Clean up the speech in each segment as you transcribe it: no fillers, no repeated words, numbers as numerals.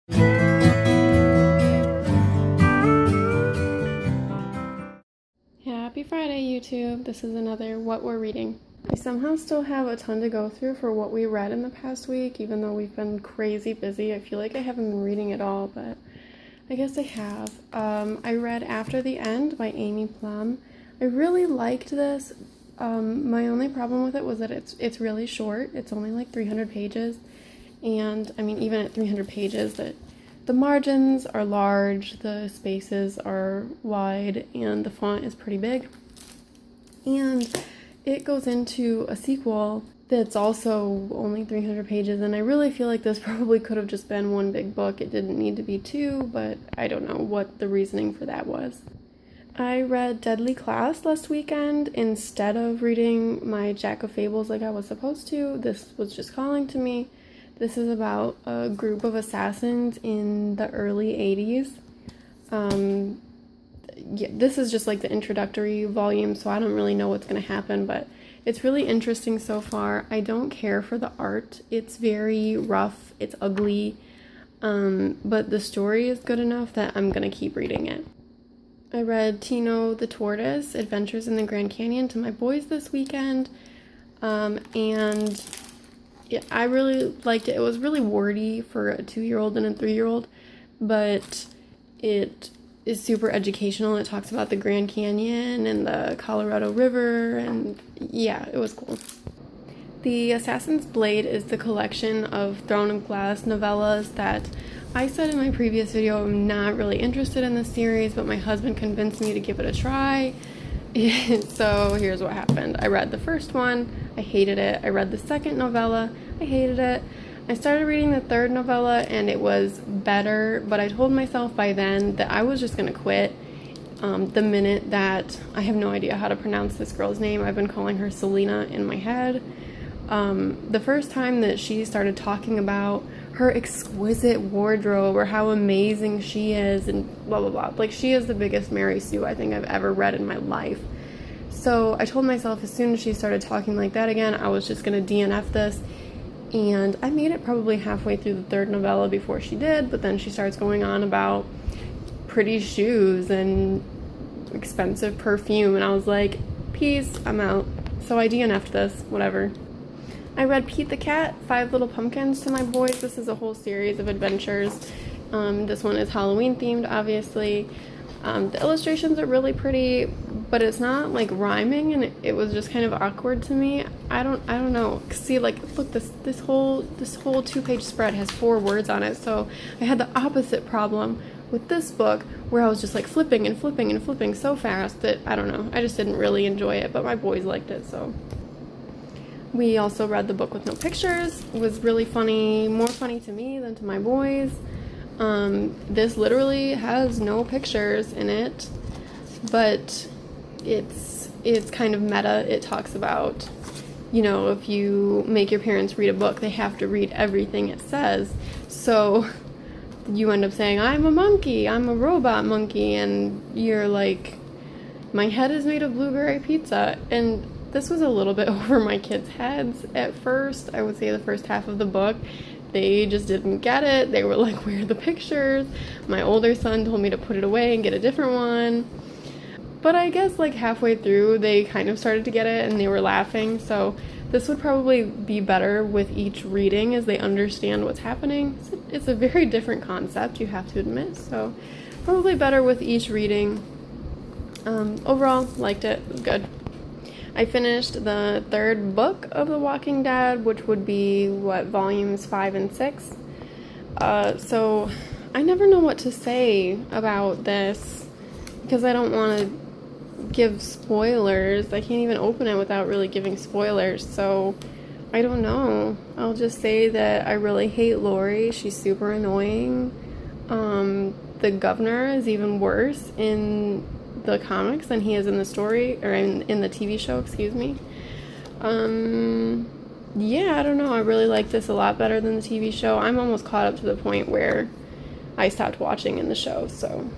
Happy Friday, YouTube. This is another What We're Reading. I somehow still have a ton to go through for what we read in the past week, even though we've been crazy busy. I feel like I haven't been reading at all, but I guess I have. I read After the End by Amy Plum. I really liked this. My only problem with it was that it's really short. It's only like 300 pages. And, I mean, even at 300 pages, the margins are large, the spaces are wide, and the font is pretty big. And it goes into a sequel that's also only 300 pages, and I really feel like this probably could have just been one big book. It didn't need to be two, but I don't know what the reasoning for that was. I read Deadly Class last weekend instead of reading my Jack of Fables like I was supposed to. This was just calling to me. This is about a group of assassins in the early 80s. This is just like the introductory volume, so I don't really know what's going to happen, but it's really interesting so far. I don't care for the art. It's very rough, it's ugly, but the story is good enough that I'm going to keep reading it. I read Tino the Tortoise, Adventures in the Grand Canyon to my boys this weekend, and yeah, I really liked it. It was really wordy for a 2-year-old and a 3-year-old, but it is super educational. It talks about the Grand Canyon and the Colorado River, and yeah, it was cool. The Assassin's Blade is the collection of Throne of Glass novellas that I said in my previous video I'm not really interested in this series, but my husband convinced me to give it a try. So here's what happened. I read the first one, I hated it. I read the second novella, I hated it. I started reading the third novella and it was better, but I told myself by then that I was just gonna quit the minute that I have no idea how to pronounce this girl's name. I've been calling her Selena in my head. The first time that she started talking about her exquisite wardrobe or how amazing she is and blah blah blah, like she is the biggest Mary Sue I think I've ever read in my life. So I told myself as soon as she started talking like that again, I was just gonna DNF this, and I made it probably halfway through the third novella before she did, but then she starts going on about pretty shoes and expensive perfume, and I was like, peace, I'm out. So I DNF'd this, whatever. I read Pete the Cat, 5 Little Pumpkins to my boys. This is a whole series of adventures. This one is Halloween themed, obviously. The illustrations are really pretty, but it's not like rhyming, and it was just kind of awkward to me. I don't know. See, like, look, this whole 2-page spread has 4 words on it, so I had the opposite problem with this book, where I was just like flipping and flipping and flipping so fast that, I don't know, I just didn't really enjoy it, but my boys liked it, so. We also read the book with no pictures. It was really funny, more funny to me than to my boys. This literally has no pictures in it, but it's kind of meta. It talks about, you know, if you make your parents read a book, they have to read everything it says. So you end up saying, I'm a monkey, I'm a robot monkey, and you're like, my head is made of blueberry pizza. And this was a little bit over my kids' heads at first. I would say the first half of the book, they just didn't get it. They were like, where are the pictures? My older son told me to put it away and get a different one. But I guess like halfway through, they kind of started to get it and they were laughing. So this would probably be better with each reading as they understand what's happening. It's a very different concept, you have to admit. So probably better with each reading. Overall, liked it. It was good. I finished the 3rd book of The Walking Dead, which would be, volumes 5 and 6. So I never know what to say about this, because I don't want to give spoilers. I can't even open it without really giving spoilers, so I don't know. I'll just say that I really hate Lori. She's super annoying. The governor is even worse in the comics than he is in the story, or in the TV show, excuse me. Yeah, I don't know. I really like this a lot better than the TV show. I'm almost caught up to the point where I stopped watching in the show, so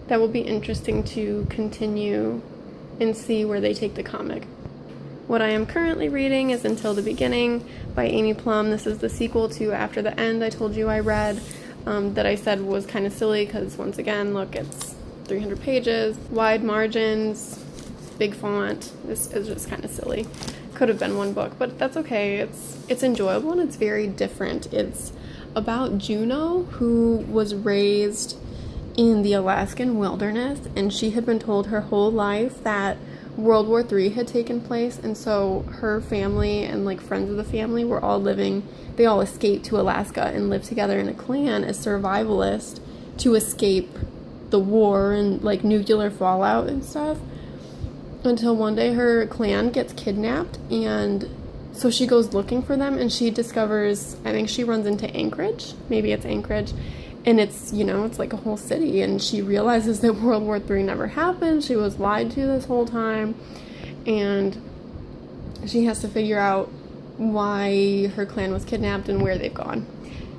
that will be interesting to continue and see where they take the comic. What I am currently reading is Until the Beginning by Amy Plum. This is the sequel to After the End I told you I read. that I said was kind of silly because, once again, look, it's 300 pages, wide margins, big font. This is just kind of silly. Could have been one book, but that's okay. It's enjoyable and it's very different. It's about Juno, who was raised in the Alaskan wilderness, and she had been told her whole life that World War III had taken place, and so her family and like friends of the family were all living, they all escaped to Alaska and lived together in a clan as survivalists to escape the war and like nuclear fallout and stuff, until one day her clan gets kidnapped, and so she goes looking for them, and she discovers, I think she runs into Anchorage, maybe it's Anchorage, and it's, you know, it's like a whole city, and she realizes that World War III never happened. She was lied to this whole time, and she has to figure out why her clan was kidnapped and where they've gone.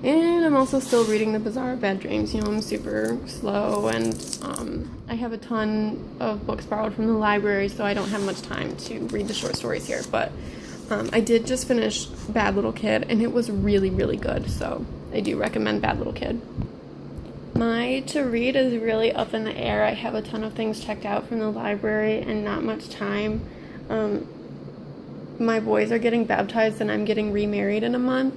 And I'm also still reading the Bazaar of Bad Dreams. You know, I'm super slow, and I have a ton of books borrowed from the library, so I don't have much time to read the short stories here, but I did just finish Bad Little Kid, and it was really, really good, so I do recommend Bad Little Kid. My to-read is really up in the air. I have a ton of things checked out from the library and not much time. My boys are getting baptized and I'm getting remarried in a month,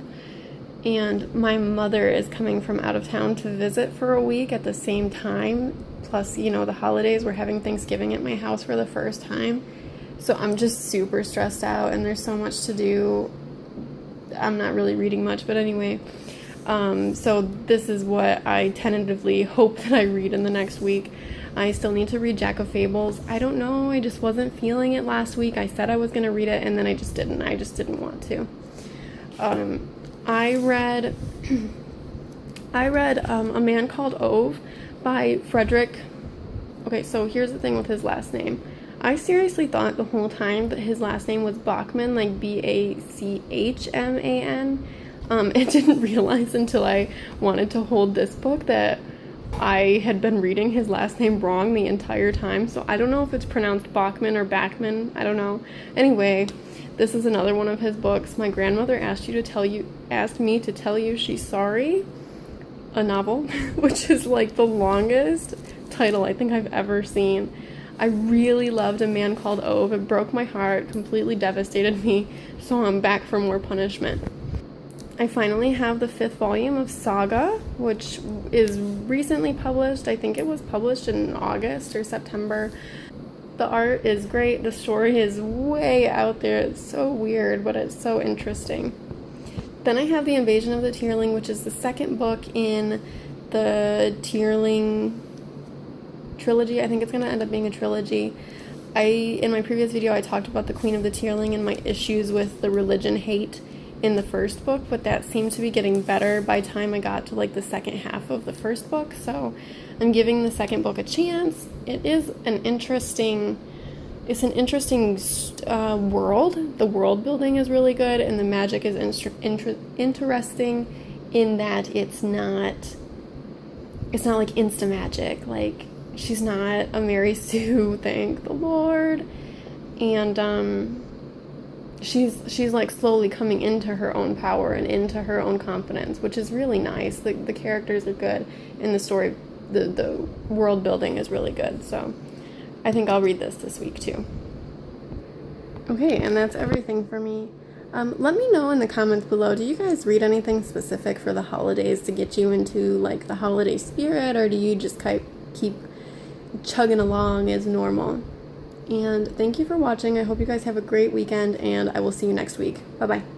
and my mother is coming from out of town to visit for a week at the same time. Plus, you know, the holidays, we're having Thanksgiving at my house for the first time. So I'm just super stressed out, and there's so much to do. I'm not really reading much, but anyway. So this is what I tentatively hope that I read in the next week. I still need to read Jack of Fables. I don't know, I just wasn't feeling it last week. I said I was going to read it, and then I just didn't. I just didn't want to. I read A Man Called Ove by Fredrik. Okay, so here's the thing with his last name. I seriously thought the whole time that his last name was Backman, like Bachman. I didn't realize until I wanted to hold this book that I had been reading his last name wrong the entire time. So I don't know if it's pronounced Bachman or Backman. I don't know. Anyway, this is another one of his books. My grandmother asked me to tell you she's sorry. A novel, which is like the longest title I think I've ever seen. I really loved A Man Called Ove. It broke my heart, completely devastated me, so I'm back for more punishment. I finally have the 5th volume of Saga, which is recently published. I think it was published in August or September. The art is great. The story is way out there. It's so weird, but it's so interesting. Then I have The Invasion of the Tearling, which is the second book in the Tearling trilogy. I think it's going to end up being a trilogy. In my previous video, I talked about the Queen of the Tearling and my issues with the religion hate in the first book, but that seemed to be getting better by the time I got to like the second half of the first book, so I'm giving the second book a chance. It is an interesting world. The world building is really good, and the magic is interesting in that it's not like insta magic. Like, she's not a Mary Sue, thank the Lord, and she's like slowly coming into her own power and into her own confidence, which is really nice. The characters are good, and the story, the world building is really good, so I think I'll read this week too. Okay, and that's everything for me. Let me know in the comments below, do you guys read anything specific for the holidays to get you into like the holiday spirit, or do you just keep chugging along as normal? And thank you for watching. I hope you guys have a great weekend, and I will see you next week. Bye-bye.